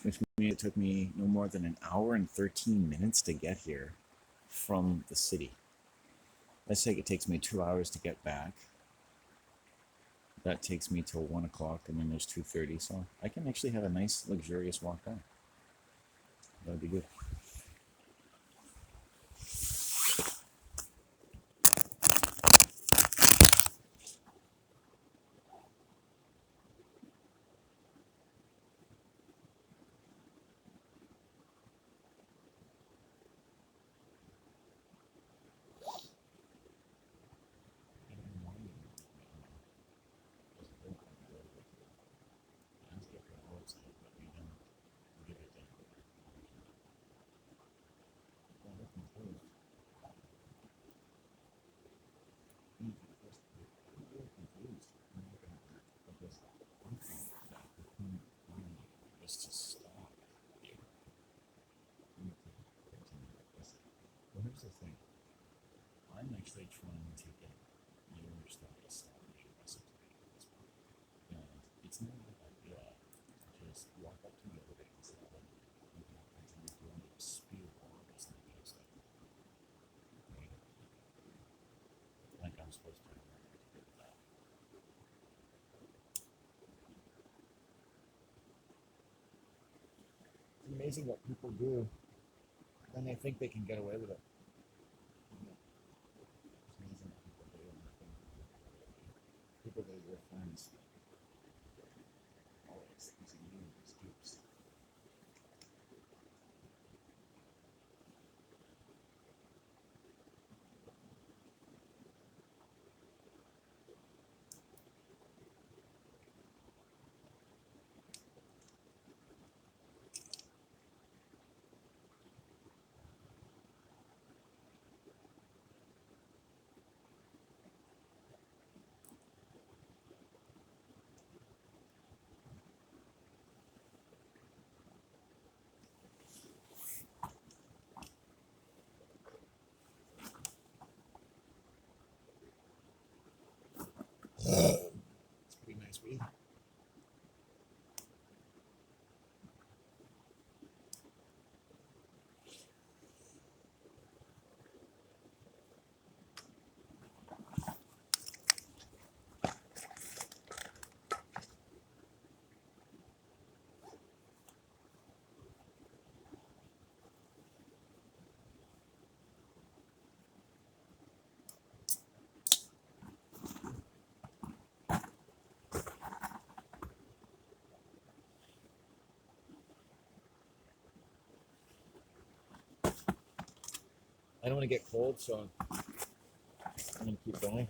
which means it took me no more than an hour and 13 minutes to get here from the city. Let's say it takes me 2 hours to get back. That takes me till 1 o'clock, and then there's 2:30. So I can actually have a nice, luxurious walk back. That'd be good. Well, here's the thing. I'm actually trying to get your stuff to sell me a recipe at this point. And it's not a good idea to just walk up to me every day and say, "Oh, you can continue doing it, spiel all this and that stuff." Right? Like I'm supposed to learn how to do that. It's amazing what people do, and they think they can get away with it. It's amazing what people do, and they think people that are your friends always using you as dupes. It's pretty nice weed. I don't want to get cold, so I'm gonna keep going.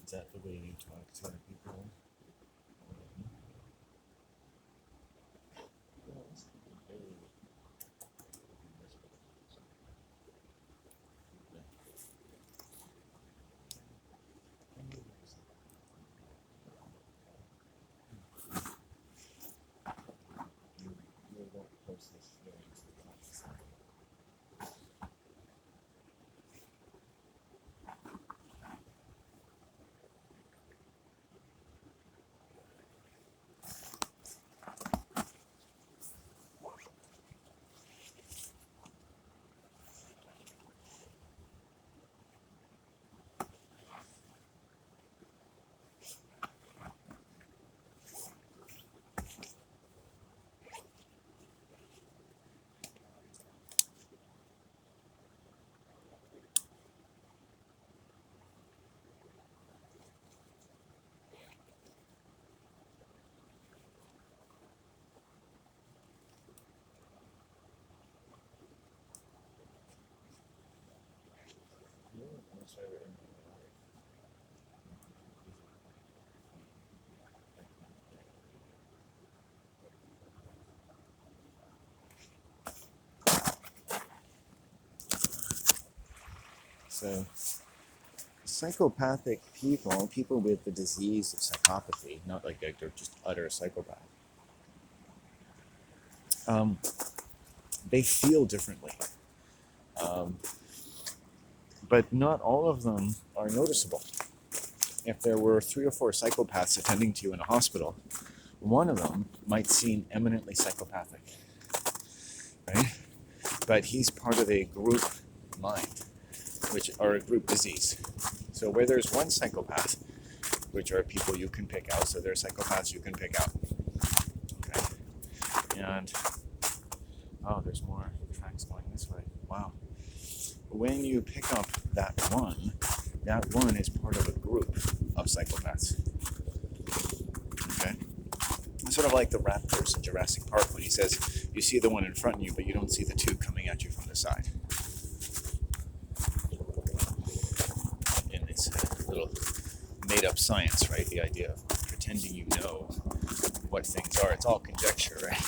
Is that the way you talk to other people? You won't post this feelings. So psychopathic people with the disease of psychopathy, not like they're just utter psychopath, they feel differently. But not all of them are noticeable. If there were 3 or 4 psychopaths attending to you in a hospital, one of them might seem eminently psychopathic, right? But he's part of a group mind, or a group disease. So where there's one psychopath, which are people you can pick out, so they're psychopaths you can pick out. Okay. And, there's more tracks going this way. Wow. When you pick up that one is part of a group of psychopaths. Okay? It's sort of like the raptors in Jurassic Park when he says, you see the one in front of you, but you don't see the 2 coming at you from the side. In this little made-up science, right? The idea of pretending you know what things are. It's all conjecture, right?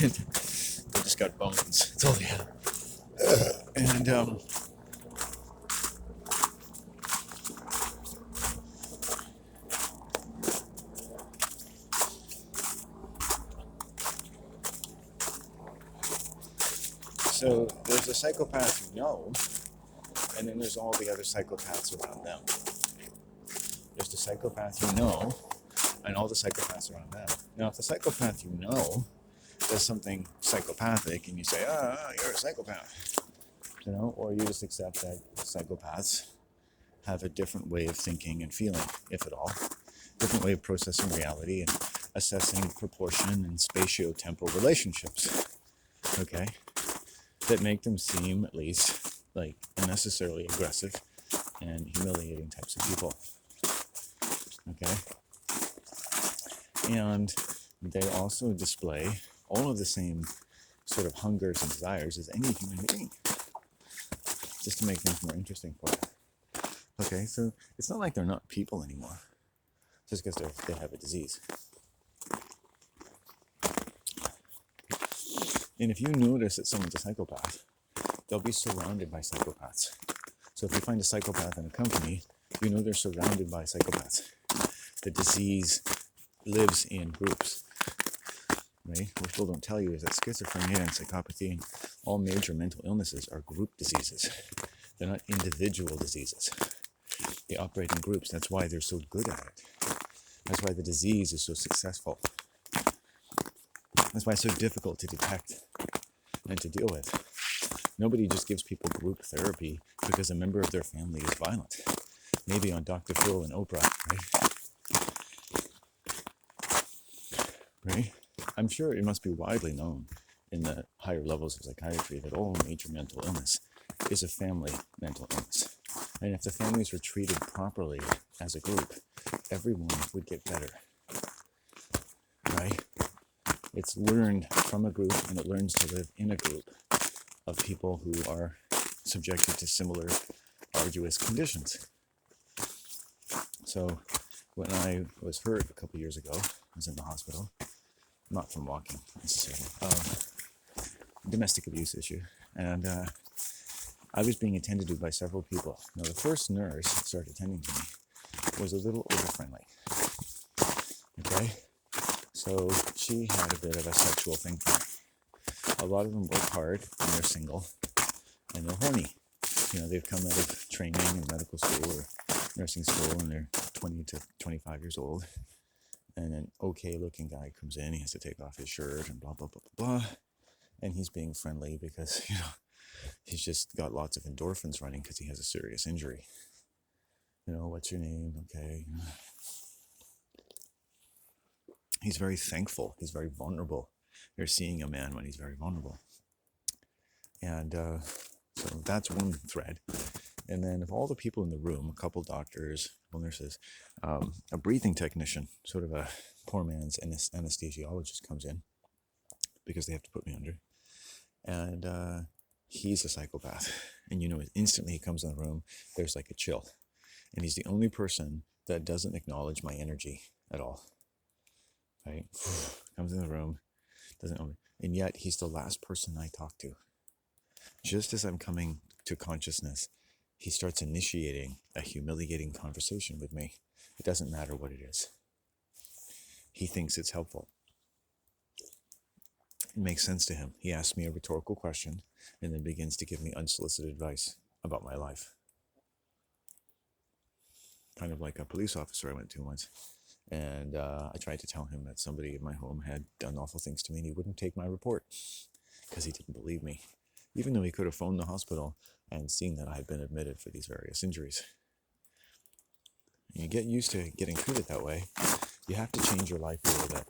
They just got bones. That's all they have. And, so there's a psychopath you know, and then there's all the other psychopaths around them. There's the psychopath you know, and all the psychopaths around them. Now, if the psychopath you know does something psychopathic, and you say, you're a psychopath, or you just accept that psychopaths have a different way of thinking and feeling, if at all, different way of processing reality and assessing proportion and spatio-temporal relationships, okay, that make them seem at least like unnecessarily aggressive and humiliating types of people, okay? And they also display all of the same sort of hungers and desires as any human being, just to make things more interesting for you. Okay, so it's not like they're not people anymore, just because they have a disease. And if you notice that someone's a psychopath, they'll be surrounded by psychopaths. So if you find a psychopath in a company, you know they're surrounded by psychopaths. The disease lives in groups, right? What people don't tell you is that schizophrenia and psychopathy and all major mental illnesses are group diseases. They're not individual diseases. They operate in groups. That's why they're so good at it. That's why the disease is so successful. That's why it's so difficult to detect and to deal with. Nobody just gives people group therapy because a member of their family is violent. Maybe on Dr. Phil and Oprah, right? I'm sure it must be widely known in the higher levels of psychiatry that all major mental illness is a family mental illness. And if the families were treated properly as a group, everyone would get better, right? It's learned from a group, and it learns to live in a group of people who are subjected to similar arduous conditions. So when I was hurt a couple years ago, I was in the hospital, not from walking necessarily, domestic abuse issue, and I was being attended to by several people. Now, the first nurse that started attending to me was a little over-friendly, okay? So she had a bit of a sexual thing for me. A lot of them work hard, and they're single, and they're horny. They've come out of training in medical school or nursing school, and they're 20 to 25 years old. And an okay-looking guy comes in, he has to take off his shirt and blah, blah, blah, blah, blah. And he's being friendly because, he's just got lots of endorphins running because he has a serious injury. What's your name? Okay. He's very thankful. He's very vulnerable. You're seeing a man when he's very vulnerable. And so that's one thread. And then of all the people in the room, a couple doctors, a couple nurses, a breathing technician, sort of a poor man's anesthesiologist comes in because they have to put me under. And he's a psychopath. And instantly he comes in the room, there's like a chill. And he's the only person that doesn't acknowledge my energy at all. Right? Comes in the room, doesn't know me. And yet he's the last person I talk to. Just as I'm coming to consciousness, he starts initiating a humiliating conversation with me. It doesn't matter what it is. He thinks it's helpful. It makes sense to him. He asks me a rhetorical question and then begins to give me unsolicited advice about my life. Kind of like a police officer I went to once. And I tried to tell him that somebody in my home had done awful things to me, and he wouldn't take my report because he didn't believe me, even though he could have phoned the hospital and seen that I had been admitted for these various injuries. And you get used to getting treated that way. You have to change your life a little bit.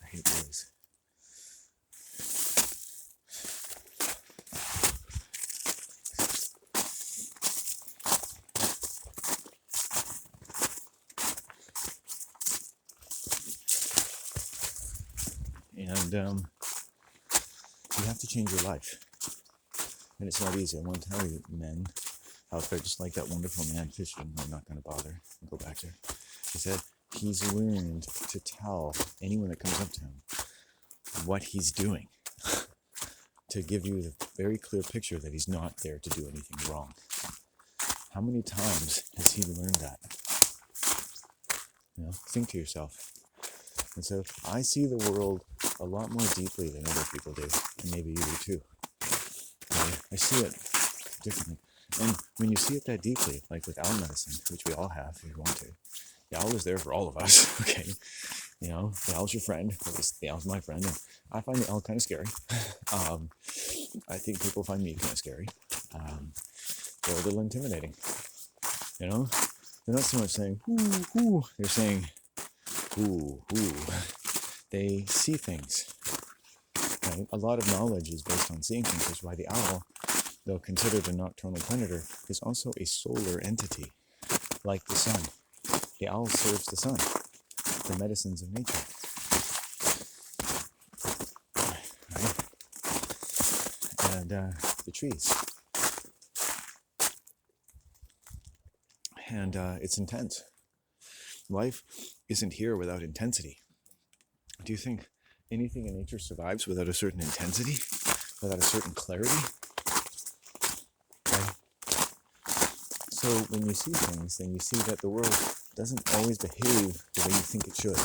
I hate these. And you have to change your life. And it's not easy. I want to tell you, men out there, just like that wonderful man fishing, I'm not going to bother. I'll go back there. He said he's learned to tell anyone that comes up to him what he's doing, to give you the very clear picture that he's not there to do anything wrong. How many times has he learned that? Think to yourself. And so I see the world a lot more deeply than other people do, and maybe you do too. I see it differently. And when you see it that deeply, like with owl medicine, which we all have if you want to, the owl is there for all of us, okay? The owl's your friend, at least the owl's my friend, and I find the owl kind of scary. I think people find me kind of scary. They're a little intimidating, They're not so much saying, ooh, ooh, they're saying, ooh, ooh. They see things. Right? A lot of knowledge is based on seeing things. That's why the owl, though considered a nocturnal predator, is also a solar entity, like the sun. The owl serves the sun, the medicines of nature. Right? And the trees. And it's intense. Life isn't here without intensity. Do you think anything in nature survives without a certain intensity, without a certain clarity? Right? So when you see things, then you see that the world doesn't always behave the way you think it should.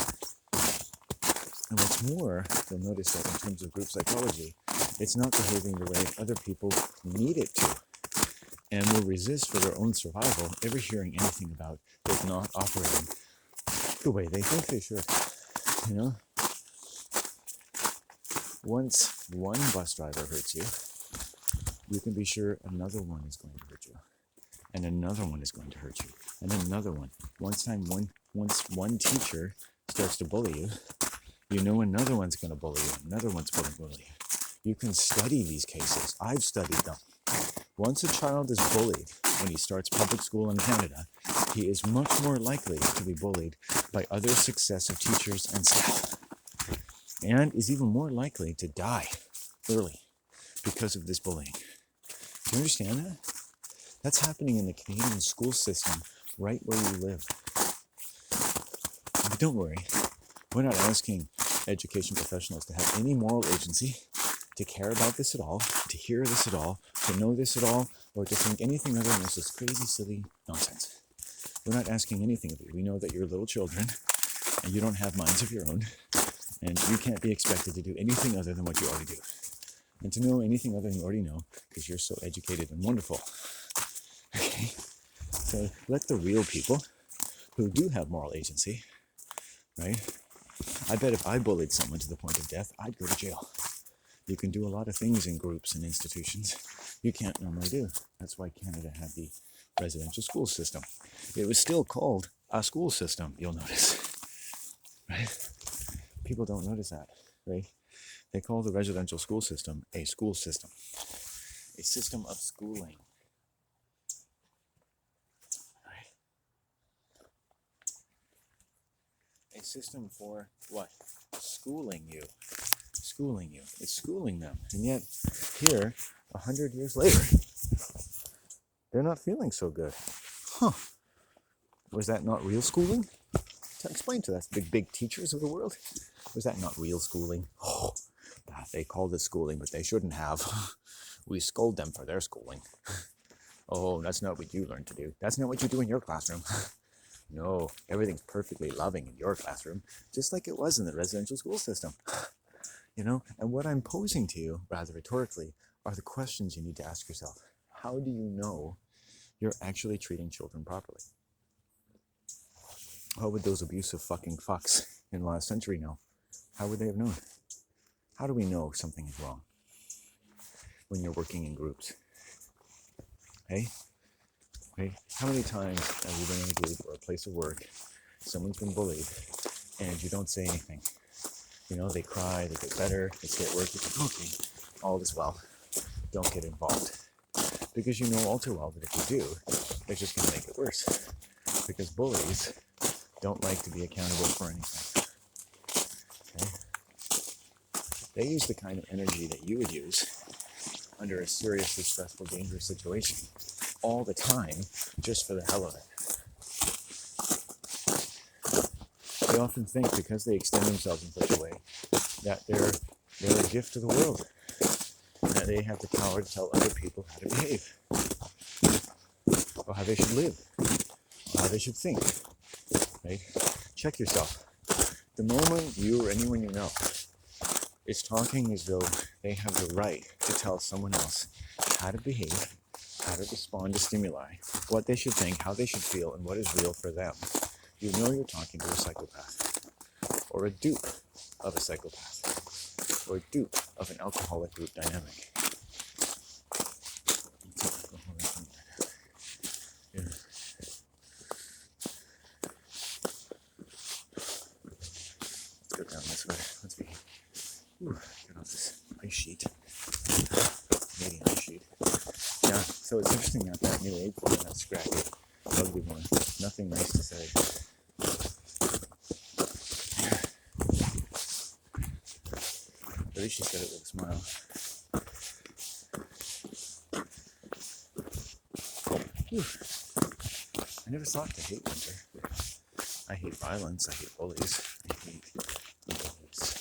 And what's more, you'll notice that in terms of group psychology, it's not behaving the way other people need it to, and will resist for their own survival ever hearing anything about it not operating the way they think they should. Once one bus driver hurts you, you can be sure another one is going to hurt you, and another one is going to hurt you, and another one. Once one teacher starts to bully you, you know another one's going to bully you, another one's going to bully you. You can study these cases. I've studied them. Once a child is bullied when he starts public school in Canada, he is much more likely to be bullied by other successive teachers and staff, and is even more likely to die early because of this bullying. Do you understand that? That's happening in the Canadian school system right where you live. But don't worry, we're not asking education professionals to have any moral agency, to care about this at all, to hear this at all, to know this at all, or to think anything other than this is crazy, silly nonsense. We're not asking anything of you. We know that you're little children, and you don't have minds of your own, and you can't be expected to do anything other than what you already do. And to know anything other than you already know, because you're so educated and wonderful. Okay? So let the real people, who do have moral agency, right? I bet if I bullied someone to the point of death, I'd go to jail. You can do a lot of things in groups and institutions you can't normally do. That's why Canada had the residential school system. It was still called a school system, you'll notice. Right? People don't notice that, right? They call the residential school system a school system. A system of schooling. Right? A system for what? Schooling you. Schooling you. It's schooling them. And yet, here, 100 years later, they're not feeling so good. Huh. Was that not real schooling? Explain to us, big teachers of the world. Was that not real schooling? Oh, they called it schooling, but they shouldn't have. We scold them for their schooling. Oh, that's not what you learned to do. That's not what you do in your classroom. No, everything's perfectly loving in your classroom, just like it was in the residential school system. And what I'm posing to you, rather rhetorically, are the questions you need to ask yourself. How do you know you're actually treating children properly? How would those abusive fucking fucks in the last century know? How would they have known? How do we know something is wrong when you're working in groups? Hey? How many times have you been in a group or a place of work, someone's been bullied, and you don't say anything? They cry, they get better, they stay at work, you think, okay, all is well. Don't get involved. Because you know all too well that if you do, it's just going to make it worse. Because bullies don't like to be accountable for anything. Okay? They use the kind of energy that you would use under a seriously stressful, dangerous situation all the time, just for the hell of it. They often think because they extend themselves in such a way that they're a gift to the world, that they have the power to tell other people how to behave, or how they should live, or how they should think. Right? Check yourself. The moment you or anyone you know is talking as though they have the right to tell someone else how to behave, how to respond to stimuli, what they should think, how they should feel, and what is real for them, you know you're talking to a psychopath, or a dupe of a psychopath, or a dupe of an alcoholic group dynamic. Yeah. Let's go down this way. Let's get off this ice sheet. Maybe ice sheet. Yeah, so it's interesting that new age one, that scrappy, ugly one. Nothing nice to say. At least she said it with a smile. Whew. I never thought to hate winter. I hate violence. I hate bullies. I hate bullies.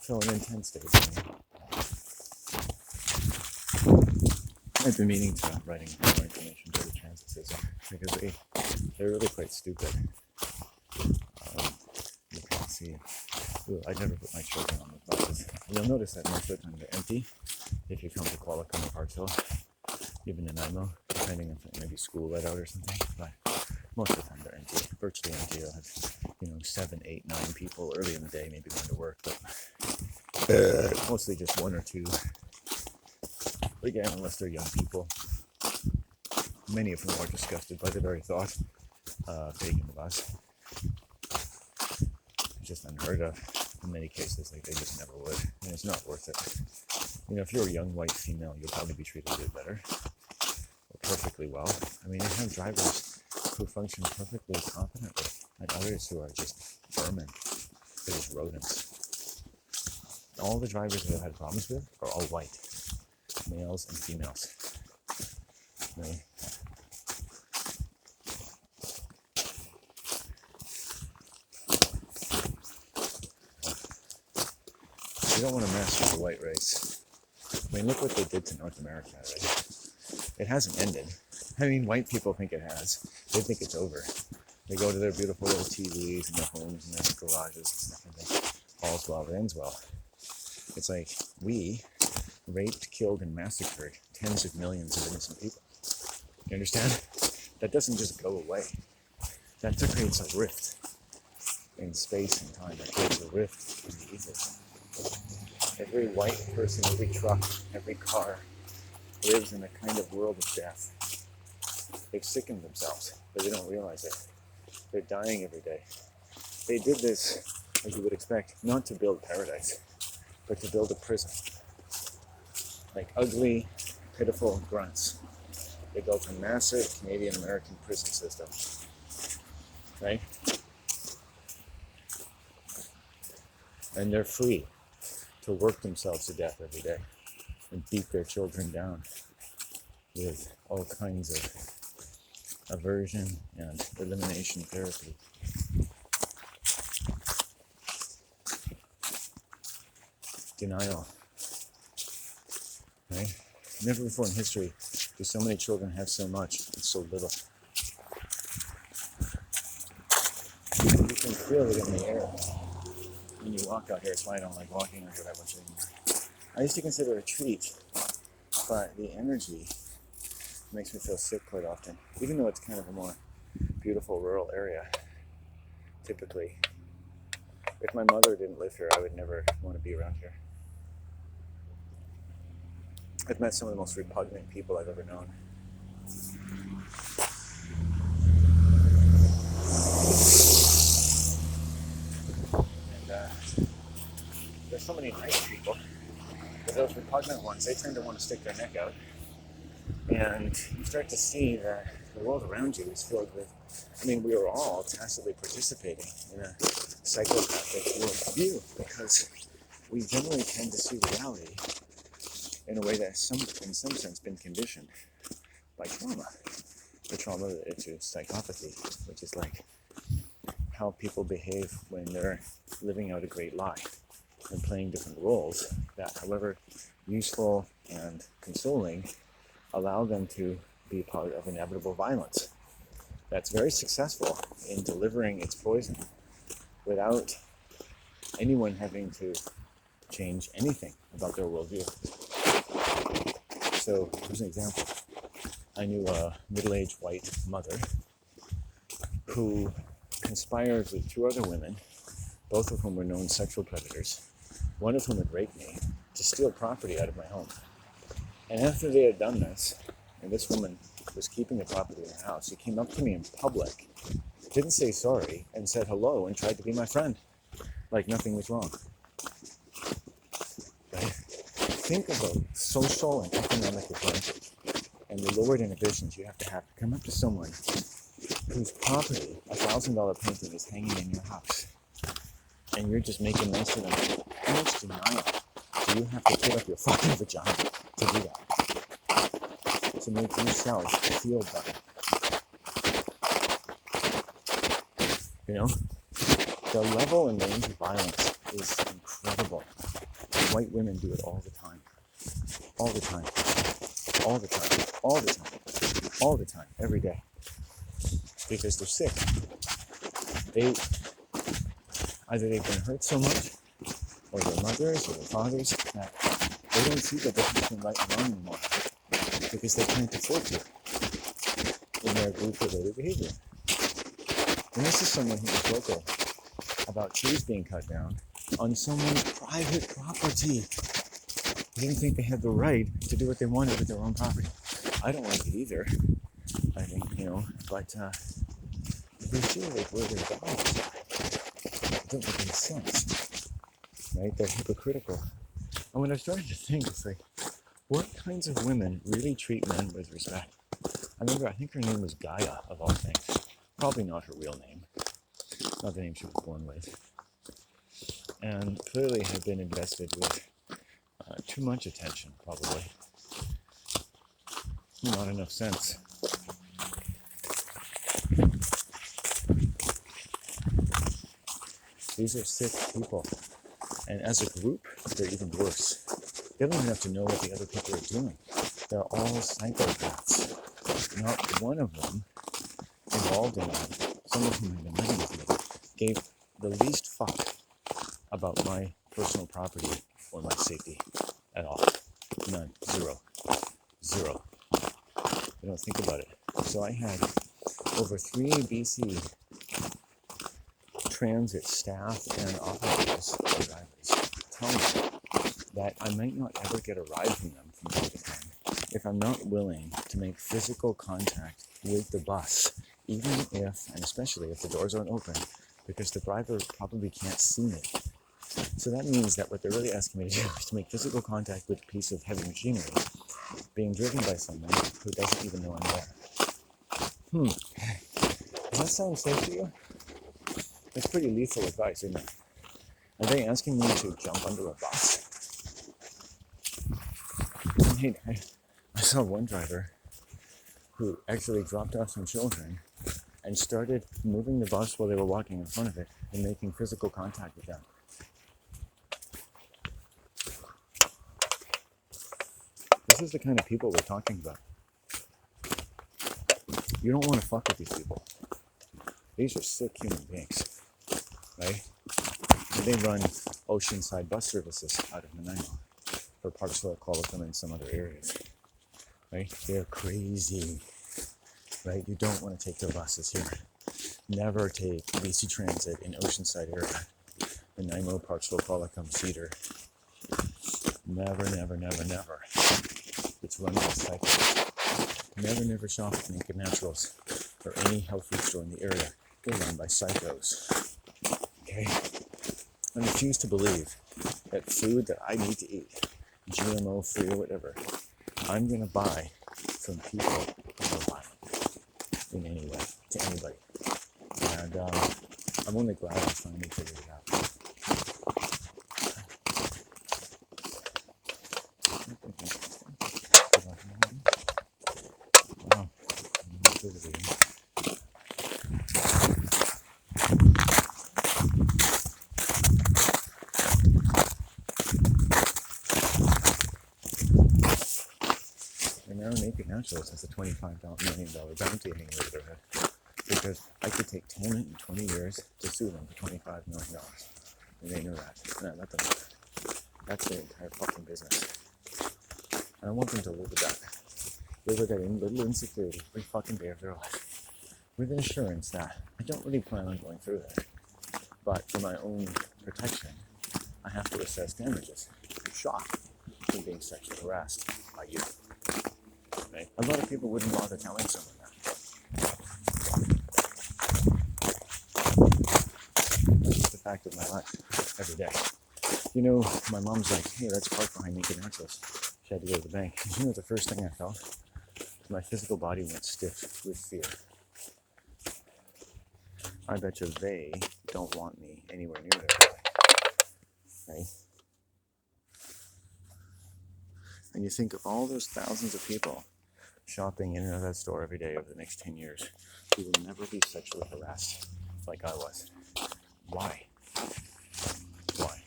So an intense day for me. I've been meaning to writing more information to the transit system because they're really quite stupid. You can see. Ooh, I never put my children on the buses. You'll notice that most of the time they're empty if you come to Qualicum or Parksville, even in Nanaimo, depending if it may be school let out or something. But most of the time they're empty, virtually empty. You'll have 7, 8, 9 people early in the day, maybe going to work, but mostly just 1 or 2. Again, unless they're young people, many of whom are disgusted by the very thought of taking the bus. It's just unheard of in many cases. Like, they just never would, and it's not worth it. If you're a young white female, you'll probably be treated a bit better, or perfectly well. I mean, you have drivers who function perfectly competently, and others who are just vermin. They're just rodents. All the drivers that I've had problems with are all white, males and females. Right? You don't want to mess with the white race. I mean, look what they did to North America, right? It hasn't ended. I mean, white people think it has. They think it's over. They go to their beautiful little TVs and their homes and their garages and stuff, and they all's well that ends well. It's like we raped, killed, and massacred tens of millions of innocent people. You understand? That doesn't just go away. That creates a rift in space and time. That creates a rift in the ethos. Every white person, every truck, every car lives in a kind of world of death. They've sickened themselves, but they don't realize it. They're dying every day. They did this, as you would expect, not to build paradise, but to build a prison. Like ugly, pitiful grunts. They built a massive Canadian-American prison system, right? And they're free to work themselves to death every day and beat their children down with all kinds of aversion and elimination therapy. Denial, right? Never before in history do so many children have so much and so little. And you can feel it in the air when you walk out here. It's why I don't like walking out here that much anymore. I used to consider it a treat, but the energy makes me feel sick quite often, even though it's kind of a more beautiful rural area. Typically, if my mother didn't live here, I would never want to be around here. I've met some of the most repugnant people I've ever known. And there's so many nice people, but those repugnant ones, they tend to want to stick their neck out. And you start to see that the world around you is filled with, I mean, we are all tacitly participating in a psychopathic worldview because we generally tend to see reality in a way that has in some sense been conditioned by trauma. The trauma related to psychopathy, which is like how people behave when they're living out a great lie and playing different roles that, however useful and consoling, allow them to be part of inevitable violence that's very successful in delivering its poison without anyone having to change anything about their worldview. So, here's an example. I knew a middle-aged white mother who conspired with two other women, both of whom were known sexual predators, one of whom had raped me, to steal property out of my home. And after they had done this, and this woman was keeping the property in her house, she came up to me in public, didn't say sorry, and said hello and tried to be my friend, like nothing was wrong. Right? Think of the social and economic advantage and the lowered inhibitions you have to come up to someone whose property, $1,000 painting, is hanging in your house, and you're just making nice to them. How much denial do you have to put up your fucking vagina to do that? To make yourself feel better. You know? The level and range of violence is incredible. White women do it all the time. All the time. All the time. All the time. All the time. Every day. Because they're sick. Either they've been hurt so much, or their mothers or their fathers, that they don't see the difference between right and wrong anymore. Because they can't afford to in their group-related behavior. And this is someone who was vocal about trees being cut down on someone's private property. They didn't think they had the right to do what they wanted with their own property. I don't like it either. I think, but they feel like where their values are. It doesn't make any sense, right? They're hypocritical. And when I started to think, it's like, what kinds of women really treat men with respect? I think her name was Gaia, of all things. Probably not her real name. Not the name she was born with. And clearly had been invested with too much attention, probably. not enough sense. These are sick people. And as a group, they're even worse. They don't even have to know what the other people are doing. They're all psychopaths. Not one of them involved in that, some of whom have been living with me, gave the least fuck about my personal property or my safety at all. None. Zero. Zero. They don't think about it. So I had over 3 BC transit staff and operators, drivers, tell me that I might not ever get a ride from them from time to time if I'm not willing to make physical contact with the bus, even if, and especially if the doors aren't open, because the driver probably can't see me. So that means that what they're really asking me to do is to make physical contact with a piece of heavy machinery being driven by someone who doesn't even know I'm there. Does that sound safe to you? It's pretty lethal advice, isn't it? Are they asking me to jump under a bus? I saw one driver who actually dropped off some children and started moving the bus while they were walking in front of it and making physical contact with them. This is the kind of people we're talking about. You don't want to fuck with these people. These are sick human beings, right? And they run oceanside bus services out of Nanaimo for Parksville, Qualicum, and some other areas, right? They're crazy, right? You don't want to take their buses here. Never take BC Transit in Oceanside area, Nanaimo, Parksville, Qualicum, Cedar. Never, never, never, never. It's run by psychos. Never shop at Naked Naturals or any health food store in the area. They're run by psychos. Okay? I refuse to believe that food that I need to eat, GMO free or whatever, I'm going to buy from people who are violent in any way to anybody. And I'm only glad I finally figured it out. Wow. And now Naked Naturals has a $25 million bounty hanging over their head. Because I could take 10 and 20 years to sue them for $25 million. And they know that. And I let them know that. That's their entire fucking business. And I want them to live with that. Live with that little insecurity every fucking day of their life. With the assurance that I don't really plan on going through that. But for my own protection, I have to assess damages. I'm shocked from being sexually harassed by you. Right? A lot of people wouldn't bother telling someone that. That's just the fact of my life every day. You know, my mom's like, hey, let's park behind Naked Naturals. She had to go to the bank. You know the first thing I felt? My physical body went stiff with fear. I bet you they don't want me anywhere near their body. Right? And you think of all those thousands of people shopping in and out of that store every day over the next 10 years who will never be sexually harassed like I was. Why? Why?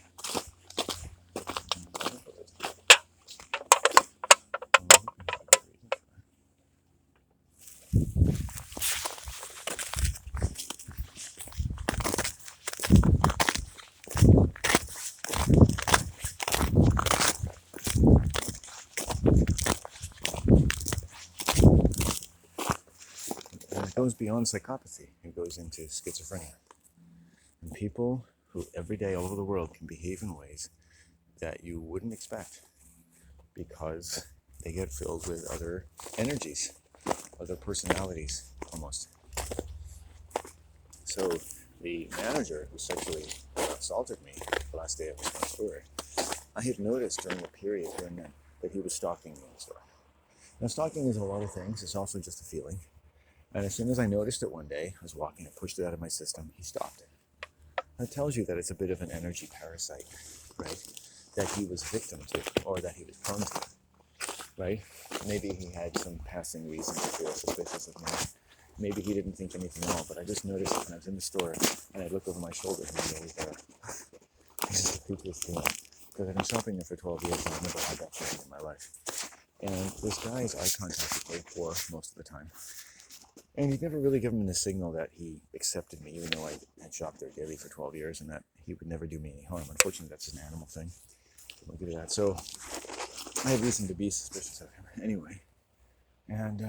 And it goes beyond psychopathy. It goes into schizophrenia. And people who every day all over the world can behave in ways that you wouldn't expect because they get filled with other energies, other personalities almost. So the manager who sexually assaulted me the last day I was in the store, I had noticed during the period here and then that he was stalking me in the store. Now stalking is a lot of things. It's also just a feeling. And as soon as I noticed it one day, I was walking, I pushed it out of my system, he stopped it. That tells you that it's a bit of an energy parasite, right? That he was victim to, or that he was prone to. right? Maybe he had some passing reason to feel suspicious of me. Maybe he didn't think anything at all, but I just noticed it when I was in the store and I looked over my shoulder and he was always there. It's just the creepiest thing. Because I've been shopping there for 12 years and I've never had that feeling in my life. And this guy's eye contact was very poor most of the time. And he'd never really given me the signal that he accepted me, even though I had shopped there daily for 12 years and that he would never do me any harm. Unfortunately, that's just an animal thing. I'll give you that. So I had reason to be suspicious of him anyway. And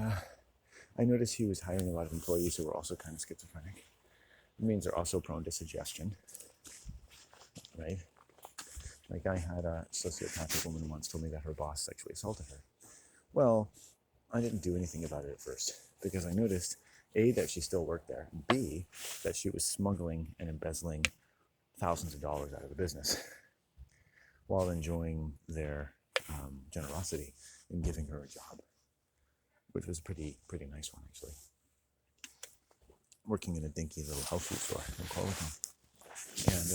I noticed he was hiring a lot of employees who were also kind of schizophrenic. It means they're also prone to suggestion, right? Like I had a sociopathic woman once told me that her boss sexually assaulted her. Well, I didn't do anything about it at first because I noticed, A, that she still worked there, B, that she was smuggling and embezzling thousands of dollars out of the business while enjoying their generosity in giving her a job, which was a pretty nice one, actually. Working in a dinky little health food store in Qualicum.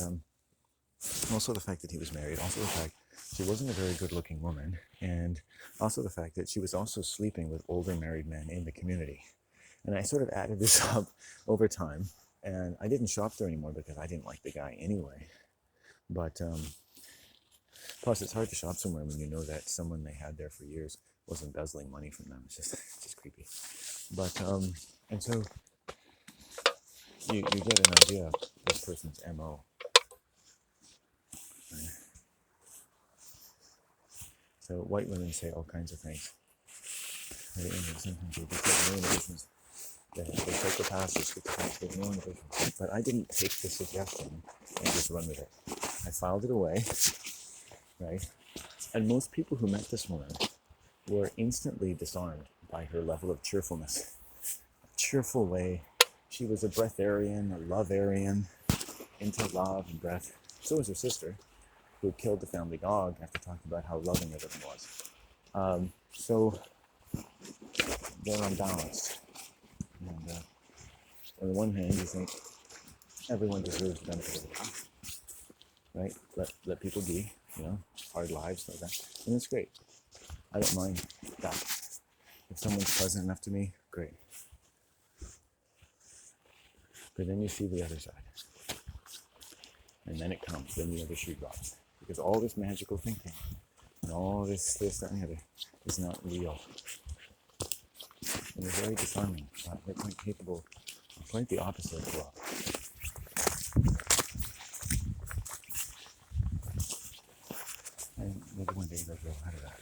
And also the fact that he was married, also the fact she wasn't a very good-looking woman, and also the fact that she was also sleeping with older married men in the community. And I sort of added this up over time, and I didn't shop there anymore because I didn't like the guy anyway. But plus, it's hard to shop somewhere when you know that someone they had there for years was embezzling money from them. It's just creepy. But and so you get an idea of this person's MO. Right? So white women say all kinds of things. Right? And sometimes they just get no inhibitions. They're psychopaths or schizophrenics, they have no inhibitions. But I didn't take the suggestion and just run with it. I filed it away, right? And most people who met this woman were instantly disarmed by her level of cheerfulness. A cheerful way. She was a breatharian, a lovarian, into love and breath. So was her sister, who killed the family dog after talking about how loving everything was. So they're unbalanced. And on the one hand, you think everyone deserves the benefit of the doubt, right? Let people be, hard lives like that. And it's great. I don't mind that. If someone's pleasant enough to me, great. But then you see the other side. And then it comes, then the other shoe drops. Because all this magical thinking and all this, that, and the other is not real. And they're very disarming. They're quite capable of quite the opposite of love. And maybe one day they'll grow out of that.